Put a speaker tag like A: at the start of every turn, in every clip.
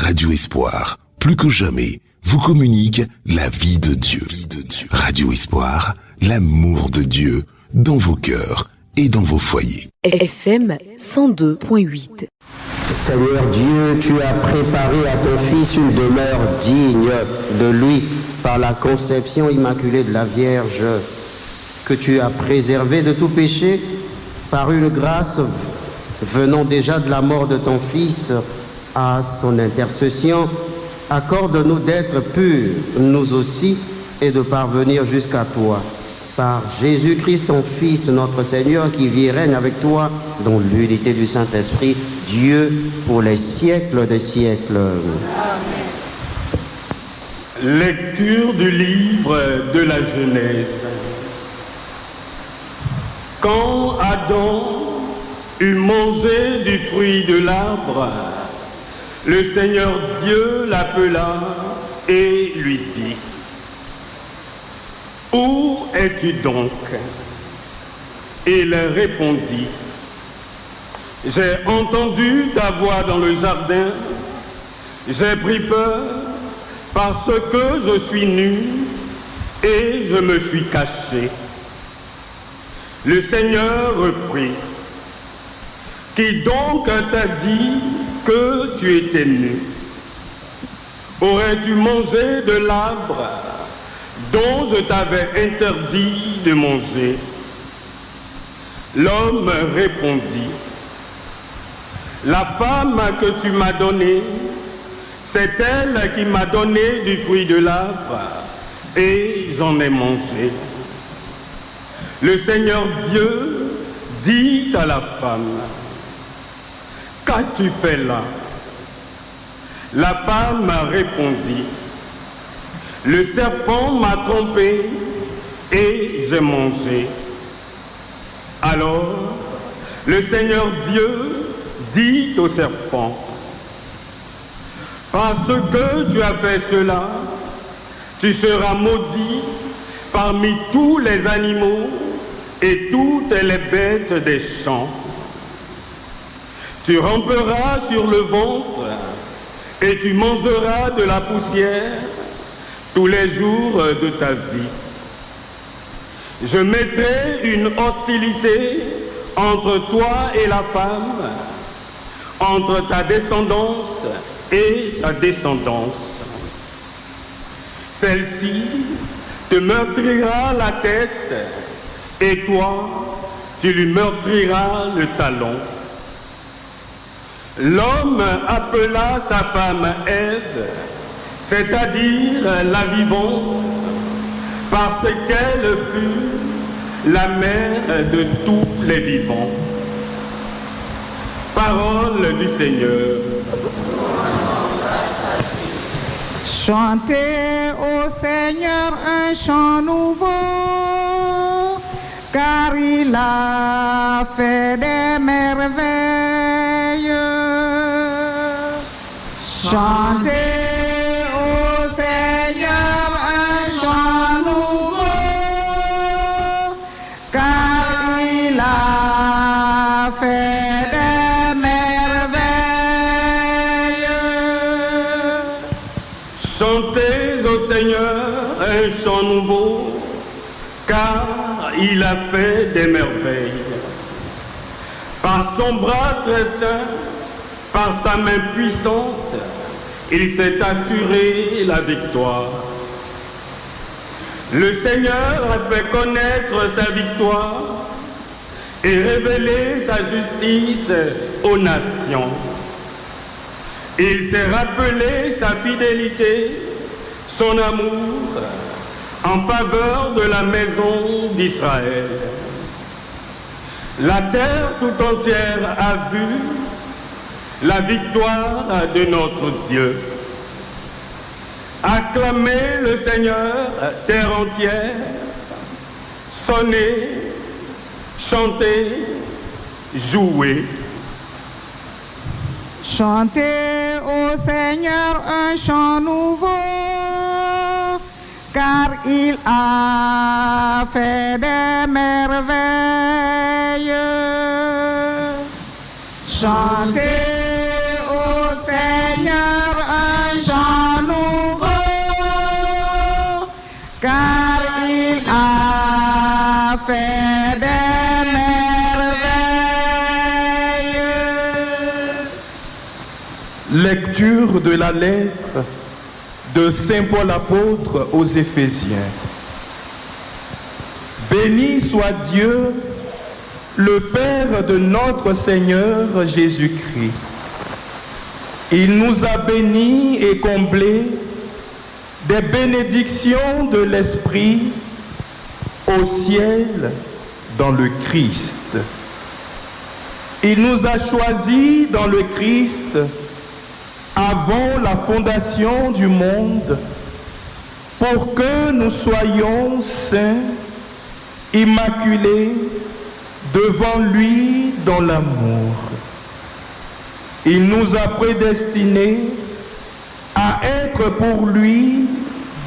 A: Radio Espoir, plus que jamais, vous communique la vie de Dieu. Radio Espoir, l'amour de Dieu dans vos cœurs et dans vos foyers.
B: FM 102.8.
C: Seigneur Dieu, tu as préparé à ton Fils une demeure digne de lui par la conception immaculée de la Vierge, que tu as préservée de tout péché par une grâce venant déjà de la mort de ton Fils. À son intercession, accorde-nous d'être purs, nous aussi, et de parvenir jusqu'à toi. Par Jésus-Christ, ton Fils, notre Seigneur, qui vit et règne avec toi dans l'unité du Saint-Esprit, Dieu pour les siècles des siècles.
D: Amen. Lecture du livre de la Genèse. Quand Adam eut mangé du fruit de l'arbre, le Seigneur Dieu l'appela et lui dit: « Où es-tu donc ?» Il répondit: « J'ai entendu ta voix dans le jardin, j'ai pris peur parce que je suis nu et je me suis caché. » Le Seigneur reprit: « Qui donc t'a dit que tu étais nu? Aurais-tu mangé de l'arbre dont je t'avais interdit de manger ?» L'homme répondit: « La femme que tu m'as donnée, c'est elle qui m'a donné du fruit de l'arbre, et j'en ai mangé. » Le Seigneur Dieu dit à la femme: « Qu'as-tu fait là ?» La femme répondit: « Le serpent m'a trompé et j'ai mangé. » Alors, le Seigneur Dieu dit au serpent: « Parce que tu as fait cela, tu seras maudit parmi tous les animaux et toutes les bêtes des champs. Tu ramperas sur le ventre et tu mangeras de la poussière tous les jours de ta vie. Je mettrai une hostilité entre toi et la femme, entre ta descendance et sa descendance. Celle-ci te meurtrira la tête et toi, tu lui meurtriras le talon. » L'homme appela sa femme Ève, c'est-à-dire la vivante, parce qu'elle fut la mère de tous les vivants. Parole du Seigneur.
E: Chantez au Seigneur un chant nouveau, car il a fait des merveilles. Chantez au Seigneur un chant nouveau, car il a fait des merveilles.
D: Chantez au Seigneur un chant nouveau, car il a fait des merveilles. Par son bras très saint, par sa main puissante, il s'est assuré la victoire. Le Seigneur a fait connaître sa victoire et révélé sa justice aux nations. Il s'est rappelé sa fidélité, son amour en faveur de la maison d'Israël. La terre tout entière a vu la victoire de notre Dieu. Acclamez le Seigneur, terre entière, sonnez, chantez, jouez.
E: Chantez au Seigneur un chant nouveau, car il a fait des merveilles. Chantez au Seigneur un car il a fait des merveilles.
D: Lecture de la lettre de Saint Paul apôtre aux Éphésiens. Béni soit Dieu, le Père de notre Seigneur Jésus-Christ. Il nous a bénis et comblés des bénédictions de l'Esprit au ciel dans le Christ. Il nous a choisis dans le Christ avant la fondation du monde pour que nous soyons saints, immaculés devant lui dans l'amour. Il nous a prédestinés à être pour lui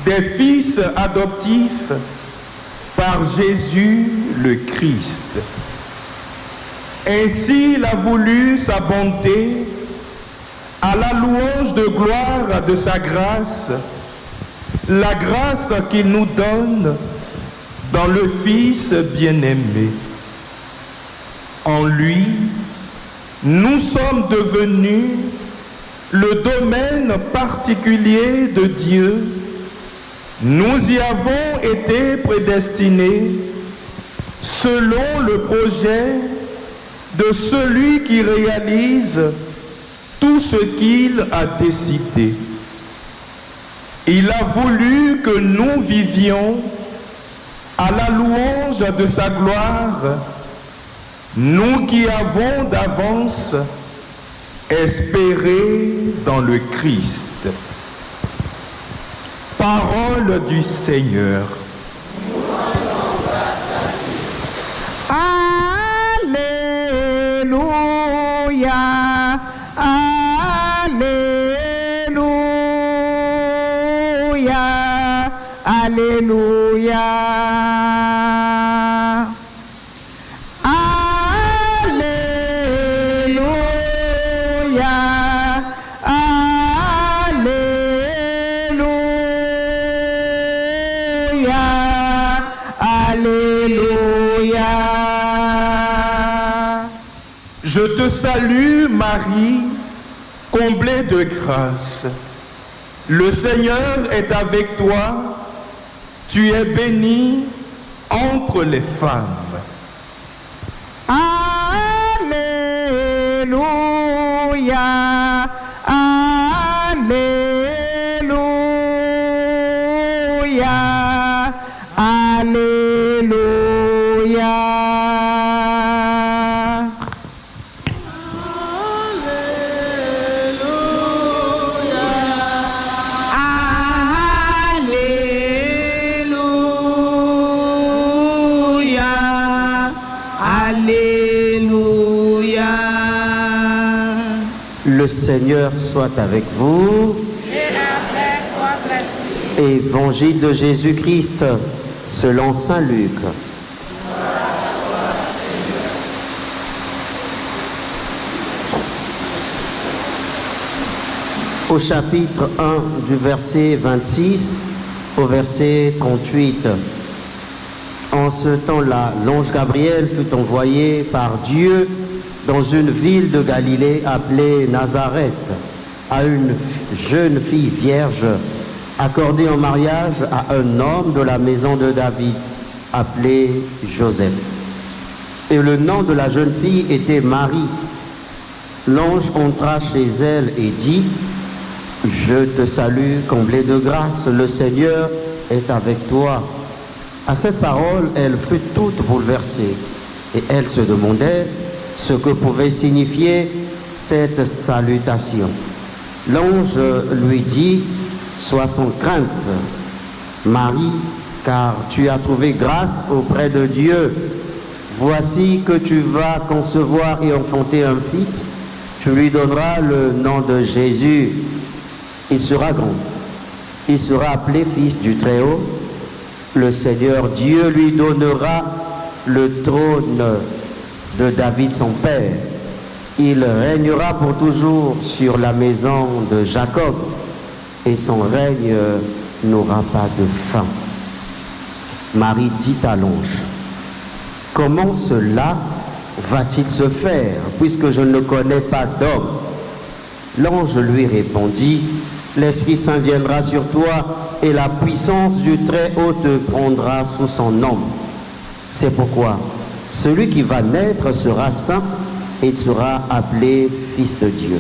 D: des fils adoptifs par Jésus le Christ. Ainsi il a voulu sa bonté à la louange de gloire de sa grâce, la grâce qu'il nous donne dans le Fils bien-aimé. En lui, nous sommes devenus le domaine particulier de Dieu. Nous y avons été prédestinés selon le projet de celui qui réalise tout ce qu'il a décidé. Il a voulu que nous vivions à la louange de sa gloire, nous qui avons d'avance espéré dans le Christ. Parole du Seigneur.
E: Alléluia, Alléluia, Alléluia.
D: Je te salue, Marie, comblée de grâce. Le Seigneur est avec toi. Tu es bénie entre les femmes.
E: Alléluia, Alléluia, Alléluia.
C: Le Seigneur soit avec vous.
E: Et avec votre esprit.
C: Évangile de Jésus-Christ selon saint Luc. Au chapitre 1 du verset 26 au verset 38. En ce temps-là, l'ange Gabriel fut envoyé par Dieu dans une ville de Galilée appelée Nazareth, à une jeune fille vierge, accordée en mariage à un homme de la maison de David, appelé Joseph. Et le nom de la jeune fille était Marie. L'ange entra chez elle et dit: Je te salue, comblée de grâce, le Seigneur est avec toi. À cette parole, elle fut toute bouleversée, et elle se demandait ce que pouvait signifier cette salutation. L'ange lui dit: Sois sans crainte, Marie, car tu as trouvé grâce auprès de Dieu. Voici que tu vas concevoir et enfanter un fils. Tu lui donneras le nom de Jésus. Il sera grand. Il sera appelé fils du Très-Haut. Le Seigneur Dieu lui donnera le trône de David son père. Il régnera pour toujours sur la maison de Jacob et son règne n'aura pas de fin. Marie dit à l'ange, comment cela va-t-il se faire, puisque je ne connais pas d'homme? L'ange lui répondit, l'Esprit Saint viendra sur toi et la puissance du Très-Haut te prendra sous son nom. C'est pourquoi celui qui va naître sera saint et il sera appelé Fils de Dieu.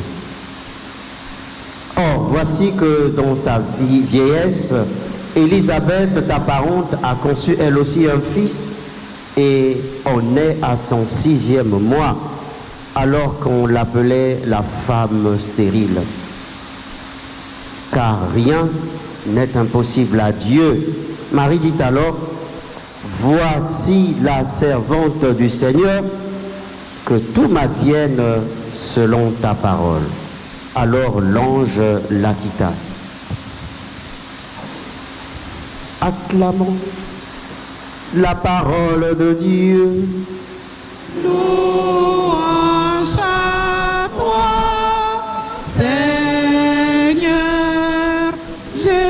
C: Or, voici que dans sa vieillesse, Élisabeth, ta parente, a conçu elle aussi un fils et on est à son 6e mois, alors qu'on l'appelait la femme stérile. Car rien n'est impossible à Dieu. Marie dit alors, voici la servante du Seigneur, que tout m'advienne selon ta parole. Alors l'ange la quitta. Acclamons la parole de Dieu.
E: Louange à toi, Seigneur Jésus.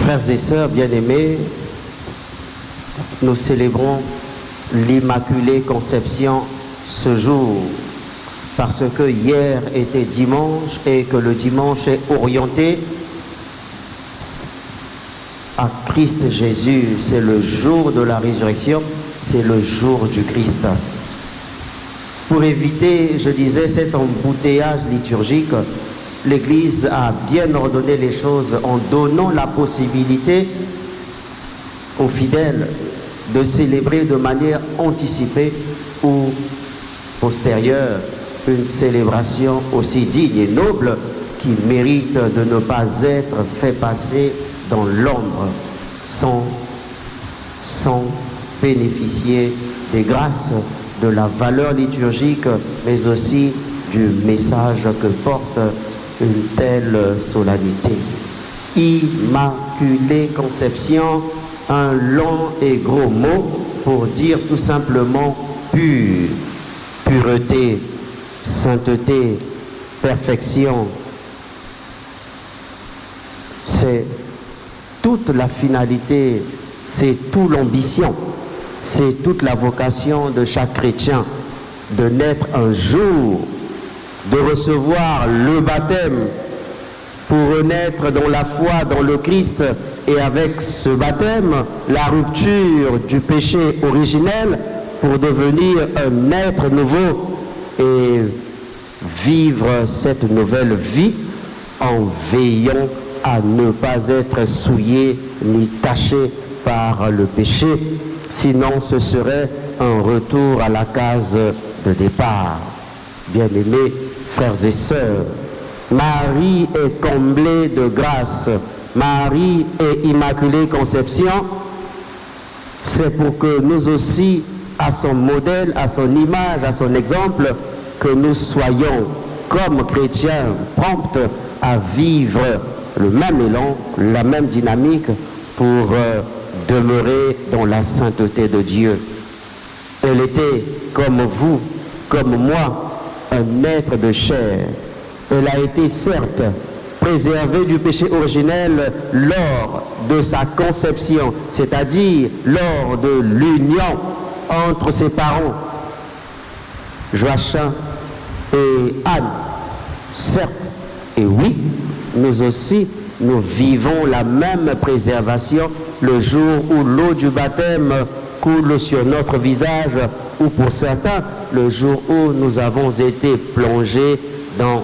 C: Frères et sœurs bien-aimés, nous célébrons l'Immaculée Conception ce jour, parce que hier était dimanche et que le dimanche est orienté à Christ Jésus. C'est le jour de la résurrection, c'est le jour du Christ. Pour éviter, je disais, cet embouteillage liturgique, l'Église a bien ordonné les choses en donnant la possibilité aux fidèles de célébrer de manière anticipée ou postérieure une célébration aussi digne et noble qui mérite de ne pas être fait passer dans l'ombre sans bénéficier des grâces, de la valeur liturgique, mais aussi du message que porte une telle solennité. Immaculée Conception, un long et gros mot pour dire tout simplement pur, pureté, sainteté, perfection. C'est toute la finalité, c'est toute l'ambition, c'est toute la vocation de chaque chrétien de naître un jour, de recevoir le baptême pour renaître dans la foi, dans le Christ, et avec ce baptême, la rupture du péché originel pour devenir un être nouveau et vivre cette nouvelle vie en veillant à ne pas être souillé ni taché par le péché, sinon ce serait un retour à la case de départ. Bien-aimés frères et sœurs, Marie est comblée de grâce, Marie est Immaculée Conception, c'est pour que nous aussi, à son modèle, à son image, à son exemple, que nous soyons, comme chrétiens, prompts à vivre le même élan, la même dynamique pour demeurer dans la sainteté de Dieu. Elle était, comme vous, comme moi, un être de chair. Elle a été certes préservée du péché originel lors de sa conception, c'est-à-dire lors de l'union entre ses parents, Joachim et Anne. Certes, et oui, nous aussi, nous vivons la même préservation le jour où l'eau du baptême coule sur notre visage, ou pour certains, le jour où nous avons été plongés dans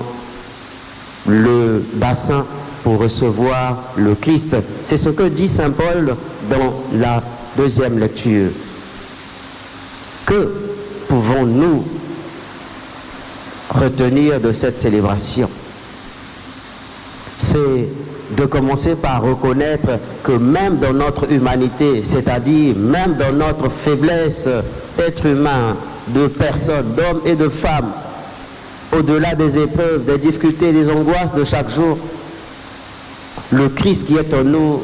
C: le bassin pour recevoir le Christ. C'est ce que dit saint Paul dans la deuxième lecture. Que pouvons-nous retenir de cette célébration? C'est de commencer par reconnaître que même dans notre humanité, c'est-à-dire même dans notre faiblesse d'être humain, de personnes, d'hommes et de femmes, au-delà des épreuves, des difficultés, des angoisses de chaque jour, le Christ qui est en nous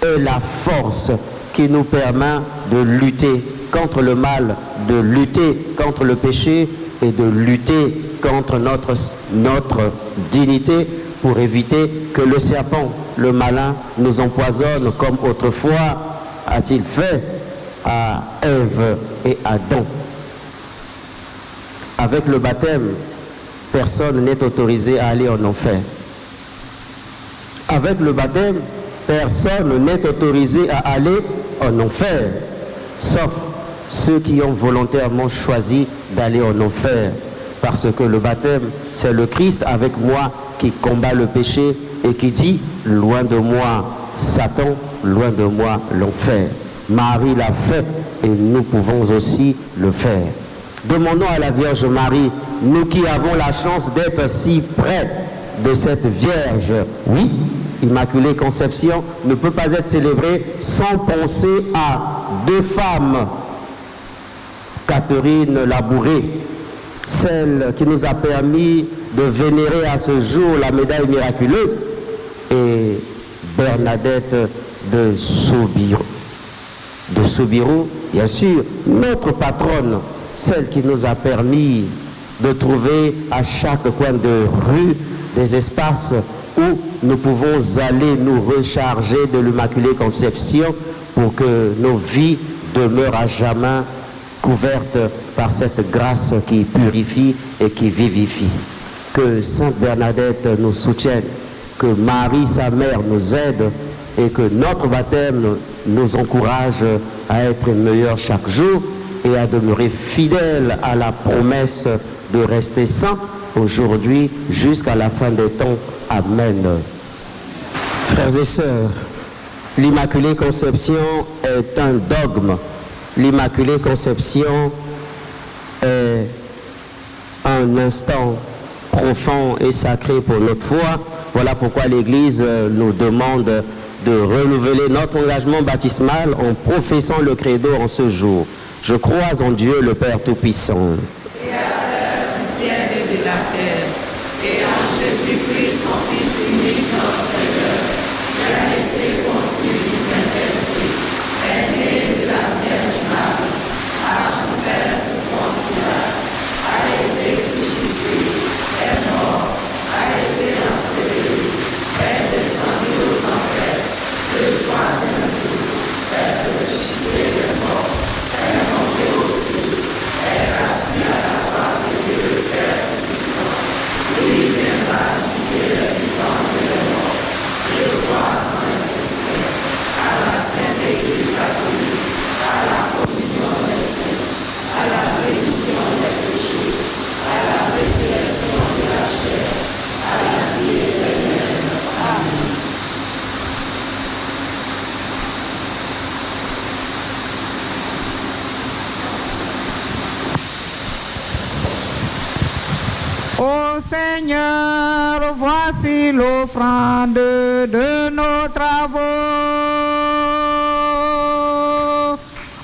C: est la force qui nous permet de lutter contre le mal, de lutter contre le péché et de lutter contre notre dignité, pour éviter que le serpent, le malin, nous empoisonne comme autrefois a-t-il fait à Ève et Adam. Avec le baptême, personne n'est autorisé à aller en enfer. Avec le baptême, personne n'est autorisé à aller en enfer, sauf ceux qui ont volontairement choisi d'aller en enfer. Parce que le baptême, c'est le Christ avec moi qui combat le péché et qui dit « Loin de moi, Satan, loin de moi, l'enfer ». Marie l'a fait et nous pouvons aussi le faire. Demandons à la Vierge Marie, nous qui avons la chance d'être si près de cette Vierge. Oui, Immaculée Conception ne peut pas être célébrée sans penser à deux femmes. Catherine Labouré, celle qui nous a permis de vénérer à ce jour la médaille miraculeuse, et Bernadette de Soubirous, bien sûr, notre patronne, celle qui nous a permis de trouver à chaque coin de rue des espaces où nous pouvons aller nous recharger de l'Immaculée Conception pour que nos vies demeurent à jamais couvertes par cette grâce qui purifie et qui vivifie. Que Sainte Bernadette nous soutienne, que Marie, sa mère, nous aide et que notre baptême nous encourage à être meilleurs chaque jour et à demeurer fidèles à la promesse de rester saints aujourd'hui jusqu'à la fin des temps. Amen. Frères et sœurs, l'Immaculée Conception est un dogme. L'Immaculée Conception est un instant profond et sacré pour notre foi. Voilà pourquoi l'Église nous demande de renouveler notre engagement baptismal en professant le credo en ce jour. Je crois en Dieu le Père Tout-Puissant,
E: Créateur du ciel et de la terre, et en Jésus-Christ, son Fils unique, notre Seigneur, qui a été conçu du Saint-Esprit, est né de la Vierge Marie, a souffert sous Ponce Pilate, a été crucifié, est mort, a été enseveli, est descendu aux enfers, le troisième jour, est ressuscité des morts, est monté aux cieux, est assis à la droite de Dieu le Père Tout-Puissant. Lui viendra juger les vivants et les morts. Je crois en l'Esprit Saint, à la Sainte Église catholique, à la communion des saints, à la rémission des péchés, à la résurrection de la chair, à la vie éternelle. Amen. Ô Seigneur, voici l'offrande de nos travaux.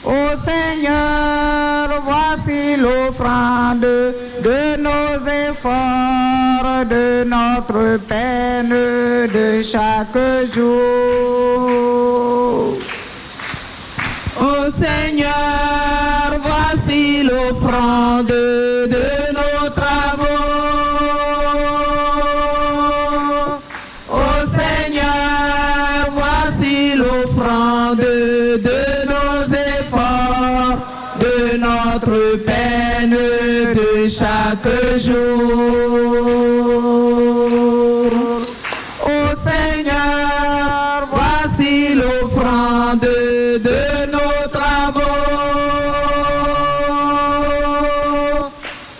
E: Ô Seigneur, voici l'offrande de nos efforts, de notre peine de chaque jour. Ô Seigneur, voici l'offrande de nos travaux. Ô Seigneur, voici l'offrande de nos efforts, de notre peine de chaque jour. Ô Seigneur, voici l'offrande de nos travaux.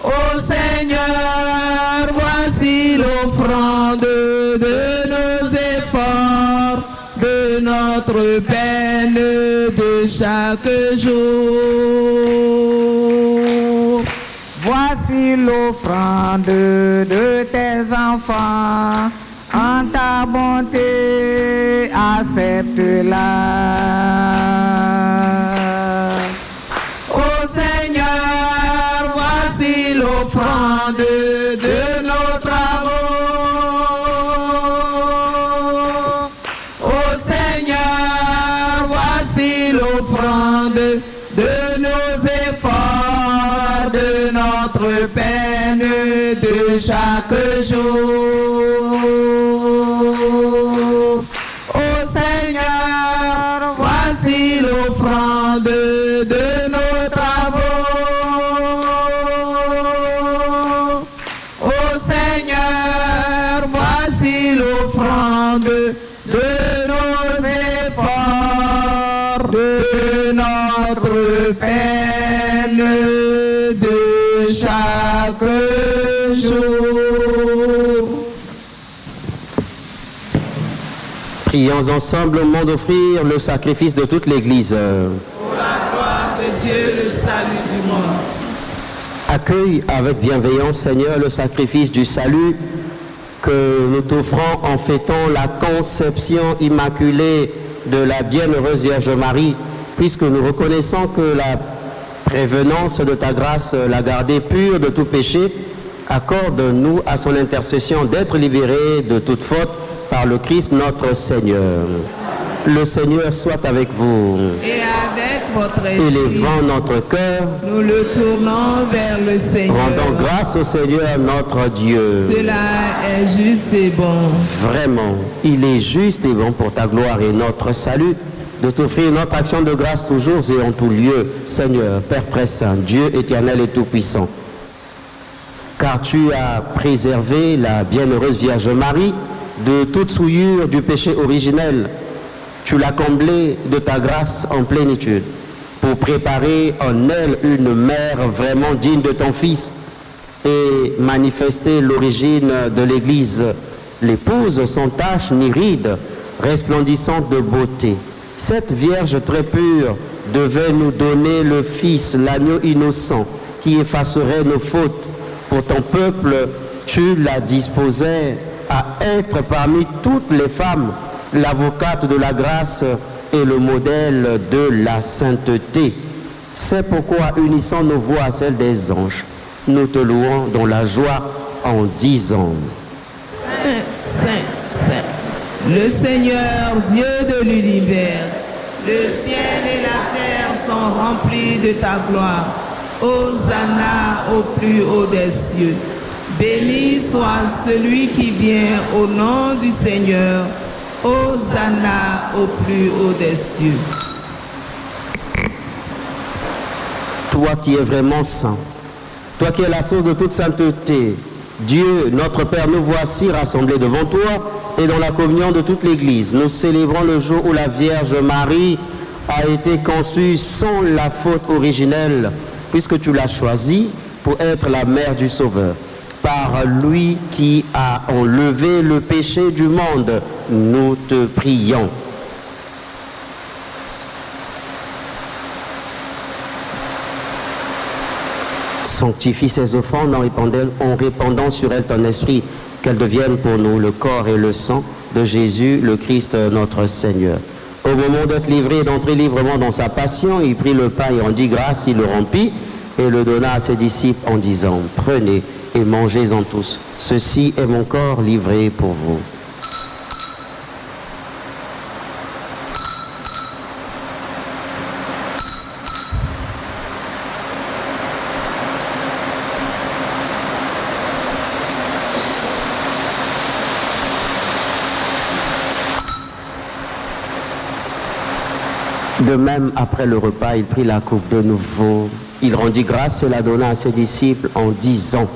E: Ô Seigneur, voici l'offrande de nos efforts, de notre peine de chaque jour. Voici l'offrande de tes enfants, en ta bonté, accepte-la. Ô Seigneur, voici l'offrande de nos travaux. Ô Seigneur, voici l'offrande de nos efforts, de notre peine de chaque jour. chaque jour.
C: Prions ensemble au moment d'offrir le sacrifice de toute l'Église.
E: Pour la gloire de Dieu, le salut du monde.
C: Accueille avec bienveillance, Seigneur, le sacrifice du salut que nous t'offrons en fêtant la conception immaculée de la bienheureuse Vierge Marie, puisque nous reconnaissons que la prévenance de ta grâce l'a gardée pure de tout péché. Accorde-nous à son intercession d'être libérés de toute faute par le Christ notre Seigneur. Le Seigneur soit avec vous.
E: Et avec votre esprit,
C: élevant notre cœur,
E: nous le tournons vers le Seigneur.
C: rendons grâce au Seigneur notre Dieu.
E: Cela est juste et bon.
C: Vraiment, il est juste et bon pour ta gloire et notre salut de t'offrir notre action de grâce toujours et en tout lieu, Seigneur, Père très saint, Dieu éternel et tout-puissant. Car tu as préservé la bienheureuse Vierge Marie de toute souillure du péché originel. Tu l'as comblée de ta grâce en plénitude pour préparer en elle une mère vraiment digne de ton Fils et manifester l'origine de l'Église, l'épouse sans tache ni ride, resplendissante de beauté. Cette Vierge très pure devait nous donner le Fils, l'agneau innocent, qui effacerait nos fautes. Pour ton peuple, tu la disposais à être parmi toutes les femmes l'avocate de la grâce et le modèle de la sainteté. C'est pourquoi, unissant nos voix à celles des anges, nous te louons dans la joie en disant:
E: Saint, Saint, Saint, le Seigneur, Dieu de l'univers, le ciel et la terre sont remplis de ta gloire. Hosanna au plus haut des cieux. Béni soit celui qui vient au nom du Seigneur. Hosanna au plus haut des cieux.
C: Toi qui es vraiment saint, toi qui es la source de toute sainteté, Dieu, notre Père, nous voici rassemblés devant toi et dans la communion de toute l'Église. Nous célébrons le jour où la Vierge Marie a été conçue sans la faute originelle, puisque tu l'as choisie pour être la mère du Sauveur. Par lui qui a enlevé le péché du monde, nous te prions. Sanctifie ces offrandes en répandant sur elles ton esprit, qu'elles deviennent pour nous le corps et le sang de Jésus, le Christ notre Seigneur. Au moment d'être livré et d'entrer librement dans sa passion, il prit le pain et rendit grâce, il le rompit et le donna à ses disciples en disant: prenez et mangez-en tous. Ceci est mon corps livré pour vous. De même, après le repas, il prit la coupe de nouveau. Il rendit grâce et la donna à ses disciples en disant: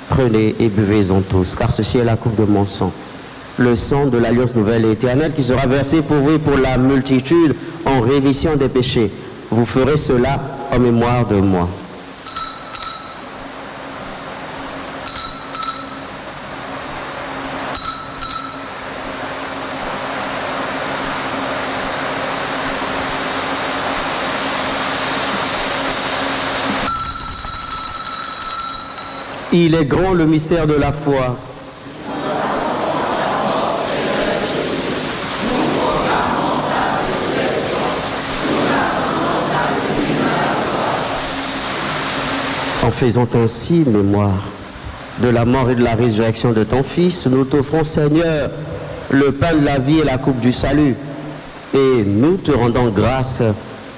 C: prenez et buvez-en tous, car ceci est la coupe de mon sang, le sang de l'alliance nouvelle et éternelle qui sera versé pour vous et pour la multitude en rémission des péchés. Vous ferez cela en mémoire de moi. Il est grand le mystère de la foi. En faisant ainsi mémoire de la mort et de la résurrection de ton Fils, nous t'offrons, Seigneur, le pain de la vie et la coupe du salut. Et nous te rendons grâce,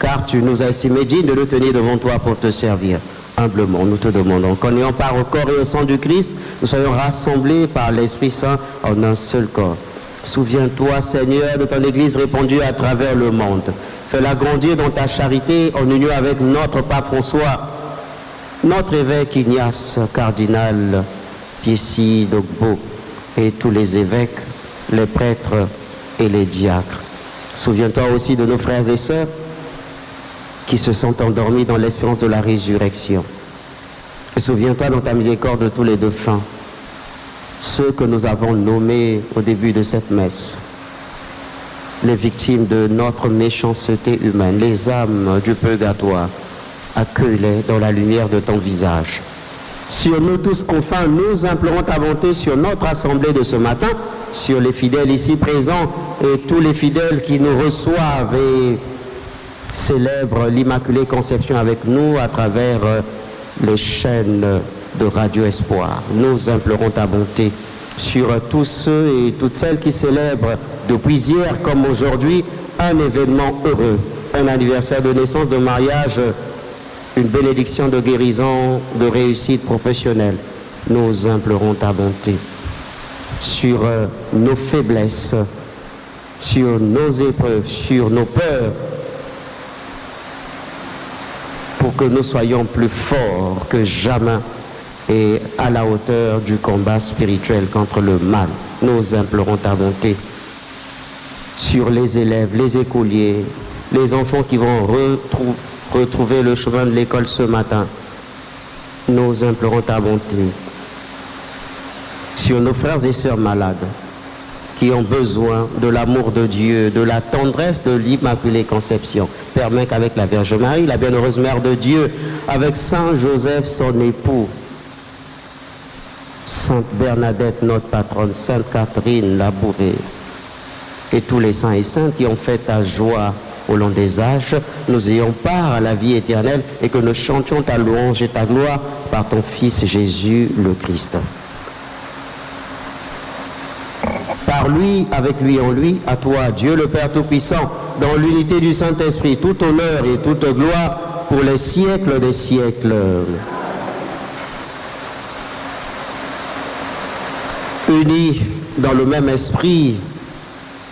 C: car tu nous as estimés dignes de nous tenir devant toi pour te servir. Humblement, nous te demandons qu'en ayant part au corps et au sang du Christ, nous soyons rassemblés par l'Esprit Saint en un seul corps. Souviens-toi, Seigneur, de ton Église répandue à travers le monde. Fais-la grandir dans ta charité en union avec notre pape François, notre évêque Ignace, cardinal Piessi Dogbo et tous les évêques, les prêtres et les diacres. Souviens-toi aussi de nos frères et sœurs qui se sont endormis dans l'espérance de la résurrection. Souviens-toi dans ta miséricorde de tous les défunts, ceux que nous avons nommés au début de cette messe, les victimes de notre méchanceté humaine, les âmes du purgatoire, accueille-les dans la lumière de ton visage. Sur nous tous, enfin, nous implorons ta bonté sur notre assemblée de ce matin, sur les fidèles ici présents et tous les fidèles qui nous reçoivent et célèbrent l'Immaculée Conception avec nous à travers les chaînes de Radio Espoir. Nous implorons ta bonté sur tous ceux et toutes celles qui célèbrent depuis hier comme aujourd'hui un événement heureux, un anniversaire de naissance, de mariage, une bénédiction de guérison, de réussite professionnelle. Nous implorons ta bonté sur nos faiblesses, sur nos épreuves, sur nos peurs, pour que nous soyons plus forts que jamais et à la hauteur du combat spirituel contre le mal. Nous implorons ta bonté sur les élèves, les écoliers, les enfants qui vont retrouver le chemin de l'école ce matin. Nous implorons ta bonté sur nos frères et sœurs malades qui ont besoin de l'amour de Dieu, de la tendresse de l'Immaculée Conception. Permets qu'avec la Vierge Marie, la bienheureuse Mère de Dieu, avec Saint Joseph, son époux, Sainte Bernadette, notre patronne, Sainte Catherine, la bourrée, et tous les saints et saintes qui ont fait ta joie au long des âges, nous ayons part à la vie éternelle et que nous chantions ta louange et ta gloire par ton Fils Jésus le Christ. Par lui, avec lui en lui, à toi, Dieu le Père Tout-Puissant, dans l'unité du Saint-Esprit, tout honneur et toute gloire pour les siècles des siècles. Unis dans le même esprit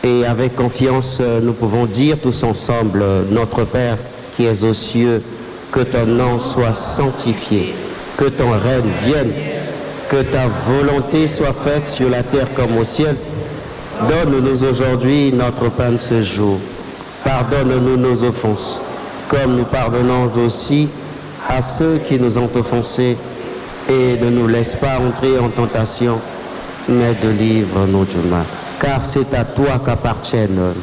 C: et avec confiance, nous pouvons dire tous ensemble, notre Père qui es aux cieux, que ton nom soit sanctifié, que ton règne vienne, que ta volonté soit faite sur la terre comme au ciel. Donne-nous aujourd'hui notre pain de ce jour. Pardonne-nous nos offenses, comme nous pardonnons aussi à ceux qui nous ont offensés. Et ne nous laisse pas entrer en tentation, mais délivre-nous du mal. Car c'est à toi qu'appartiennent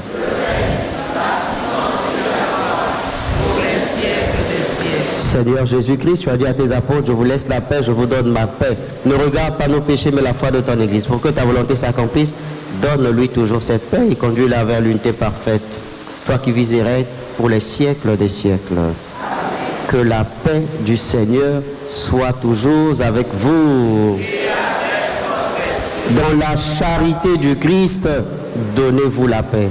C: Seigneur Jésus-Christ, tu as dit à tes apôtres, je vous laisse la paix, je vous donne ma paix. Ne regarde pas nos péchés, mais la foi de ton Église. Pour que ta volonté s'accomplisse, donne-lui toujours cette paix et conduis-la vers l'unité parfaite. Toi qui vis et règnes pour les siècles des siècles. Amen. Que la paix du Seigneur soit toujours avec vous. Et avec dans la charité du Christ, donnez-vous la paix.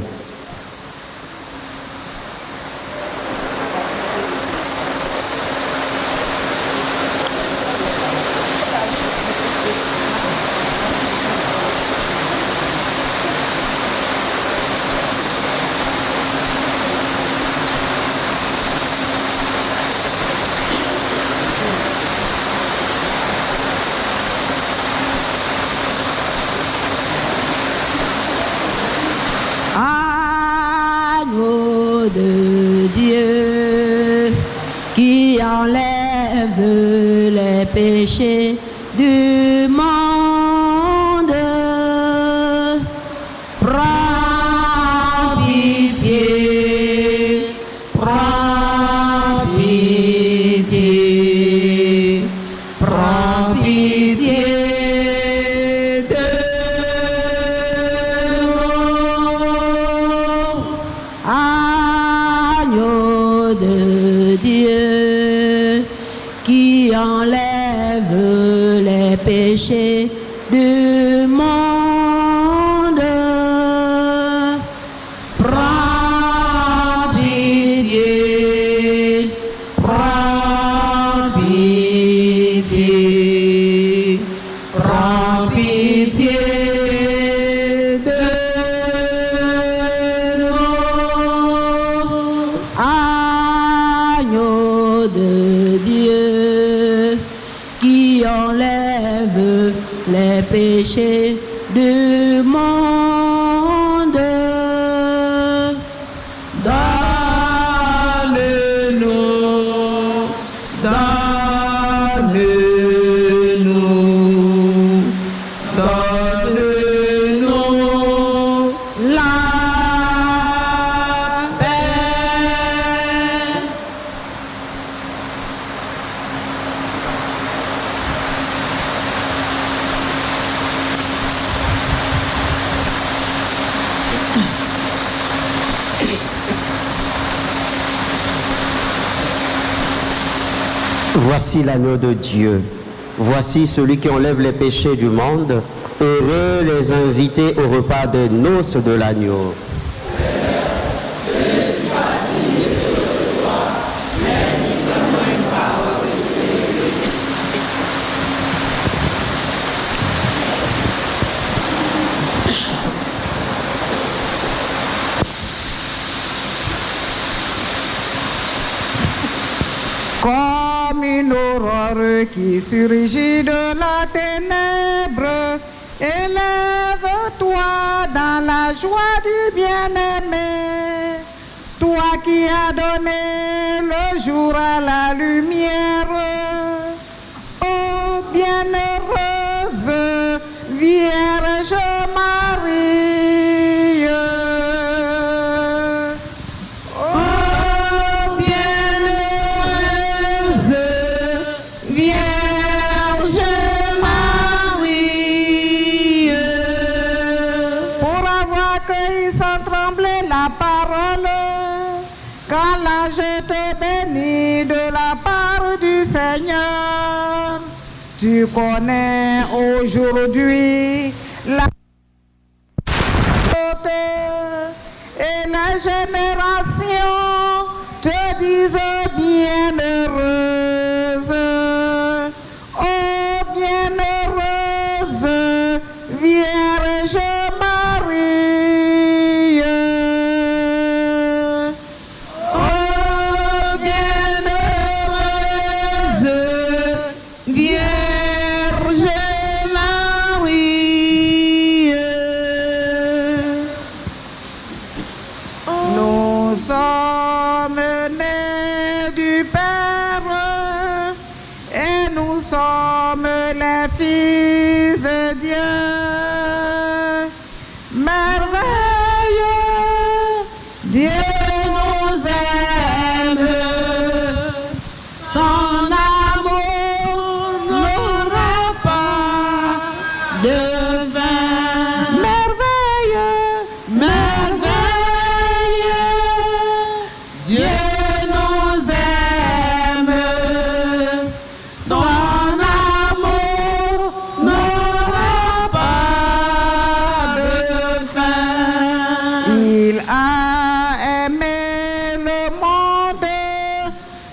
F: De Dieu qui enlève les péchés du monde, prends pitié, prends pitié, prends pitié de nous. De Dieu qui enlève les péchés du monde, prends pitié, prends pitié, prends pitié de nous. Agneau de Dieu qui enlève les péchés du monde, donne-nous, donne-nous.
C: Voici l'agneau de Dieu. Voici celui qui enlève les péchés du monde. Heureux les invités au repas des noces de l'agneau.
G: Comme une aurore qui surgit de la ténèbre, élève-toi dans la joie du bien-aimé. Toi qui as donné le jour à la lumière, ô bienheureuse Vierge Marie. Quand l'ange te bénit de la part du Seigneur, tu connais aujourd'hui la et les générations te disent bienheureuse, oh bienheureuse Vierge Marie. Fils de Dieu, merveilleux, Dieu nous aime, son amour n'aura pas de fin. Merveilleux, merveilleux, Dieu nous aime, son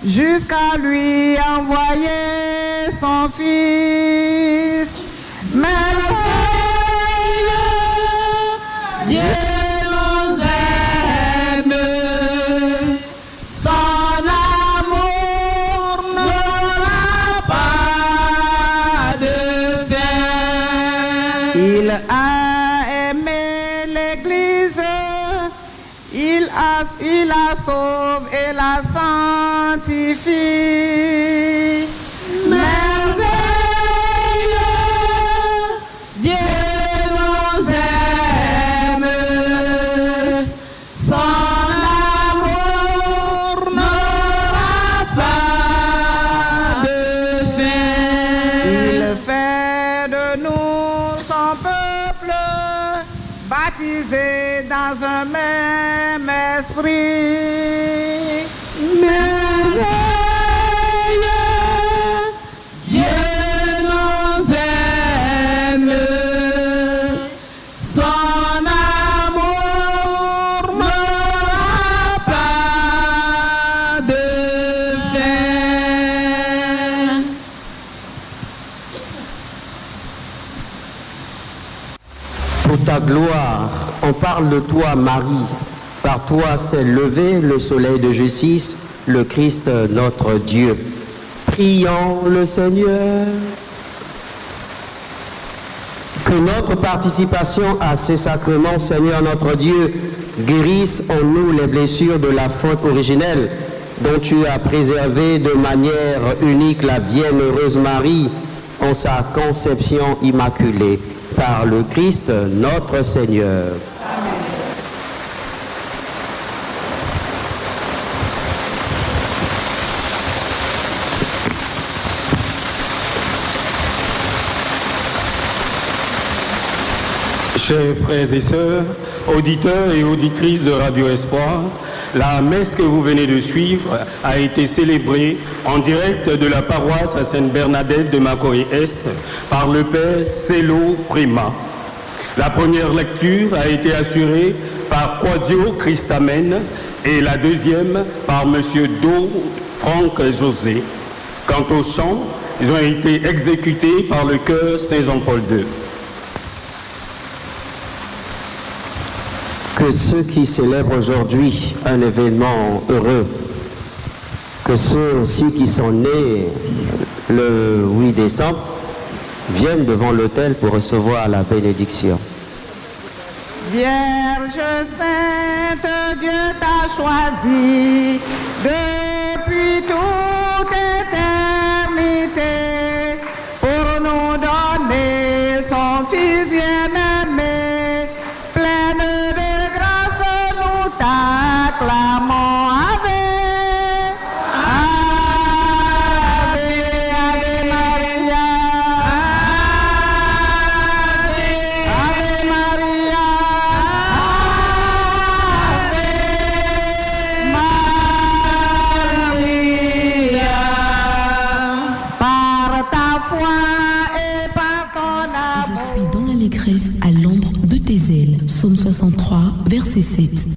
G: jusqu'à lui envoyer son Fils. Merveilleux, Dieu nous aime, son amour n'aura pas de fin. Il a aimé l'Église, il la sauve et la sanctifie. Merveilleux, Dieu nous aime, son amour n'aura pas de fin. Il fait de nous son peuple, baptisé dans un même esprit. Merveilleux, Dieu nous aime, son amour n'aura pas de fin.
C: Pour ta gloire, on parle de toi, Marie. Par toi s'est levé le soleil de justice, le Christ notre Dieu. Prions le Seigneur. Que notre participation à ce sacrement, Seigneur notre Dieu, guérisse en nous les blessures de la faute originelle, dont tu as préservé de manière unique la bienheureuse Marie en sa conception immaculée. Par le Christ notre Seigneur.
D: Chers frères et sœurs, auditeurs et auditrices de Radio Espoir, La messe que vous venez de suivre a été célébrée en direct de la paroisse à Sainte-Bernadette de Macoy-Est par le Père Célo Prima. La première lecture a été assurée par Quadio Christamen et la deuxième par M. Do Franck José. Quant aux chants, ils ont été exécutés par le chœur Saint-Jean-Paul II.
C: Que ceux qui célèbrent aujourd'hui un événement heureux, que ceux aussi qui sont nés le 8 décembre, viennent devant l'autel pour recevoir la bénédiction.
G: Vierge sainte, Dieu t'a choisi depuis toute éternité pour nous donner son Fils bien-aimé. Pleine de grâce, nous t'acclamons. Ave, Ave, Ave Maria. Ave Maria.
H: Je suis dans l'allégresse à l'ombre de tes ailes. Psaume 63, verset 7.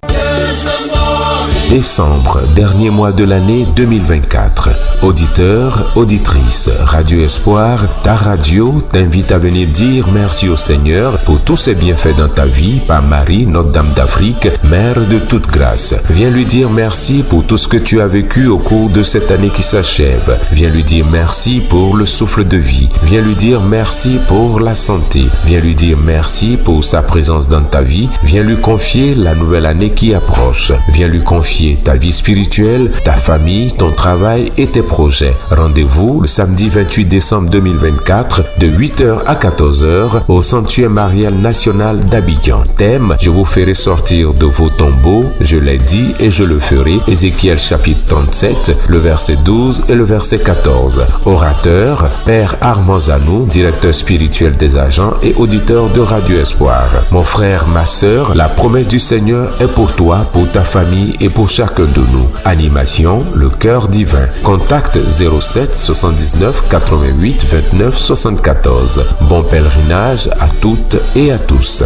A: Décembre, dernier mois de l'année 2024. Auditeurs, auditrices, Radio Espoir, ta radio t'invite à venir dire merci au Seigneur pour tous ses bienfaits dans ta vie par Marie, Notre-Dame d'Afrique, Mère de toute grâce. Viens lui dire merci pour tout ce que tu as vécu au cours de cette année qui s'achève. Viens lui dire merci pour le souffle de vie. Viens lui dire merci pour la santé. Viens lui dire merci pour sa présence dans ta vie. Viens lui confier la nouvelle année qui approche. Viens lui confier ta vie spirituelle, ta famille, ton travail et tes projets. Rendez-vous le samedi 28 décembre 2024 de 8h à 14h au Sanctuaire Marial National d'Abidjan. Thème: je vous ferai sortir de vos tombeaux. Je l'ai dit et je le ferai. Ézéchiel chapitre 37, le verset 12 et le verset 14. Orateur: Père Armand Zanou, directeur spirituel des agents et auditeur de Radio Espoir. Mon frère, ma sœur, la promesse du Seigneur est pour toi, pour ta famille et pour chacun de nous. Animation: le cœur divin. Contact 07 79 88 29 74. Bon pèlerinage à toutes et à tous.